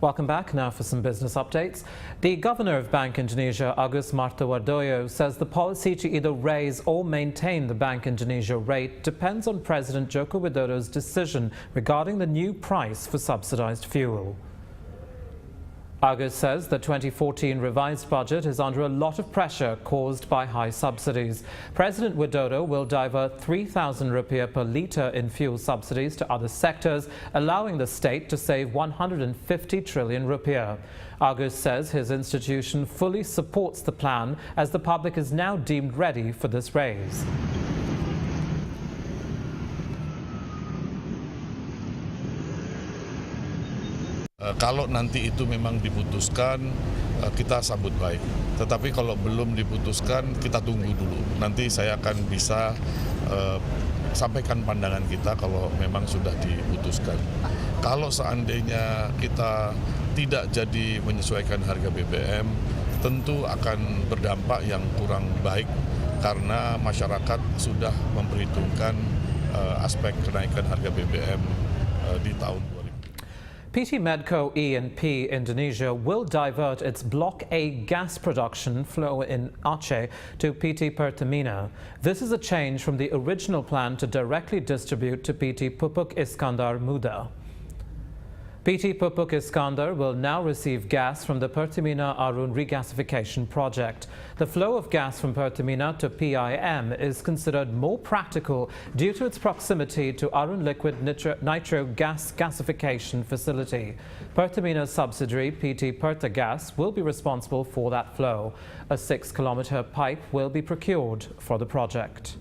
Welcome back. Now for some business updates. The Governor of Bank Indonesia, Agus Martowardoyo, says the policy to either raise or maintain the Bank Indonesia rate depends on President Joko Widodo's decision regarding the new price for subsidized fuel. Agus says the 2014 revised budget is under a lot of pressure caused by high subsidies. President Widodo will divert 3,000 rupiah per litre in fuel subsidies to other sectors, allowing the state to save 150 trillion rupiah. Agus says his institution fully supports the plan as the public is now deemed ready for this raise. Kalau nanti itu memang diputuskan, kita sambut baik. Tetapi kalau belum diputuskan, kita tunggu dulu. Nanti saya akan bisa sampaikan pandangan kita kalau memang sudah diputuskan. Kalau seandainya kita tidak jadi menyesuaikan harga BBM, tentu akan berdampak yang kurang baik karena masyarakat sudah memperhitungkan aspek kenaikan harga BBM di tahun 2020. PT Medco E&P Indonesia will divert its Block A gas production flow in Aceh to PT Pertamina. This is a change from the original plan to directly distribute to PT Pupuk Iskandar Muda. PT Pupuk Iskandar will now receive gas from the Pertamina Arun regasification project. The flow of gas from Pertamina to PIM is considered more practical due to its proximity to Arun liquid nitro gas gasification facility. Pertamina's subsidiary PT Pertagas will be responsible for that flow. A 6-kilometer pipe will be procured for the project.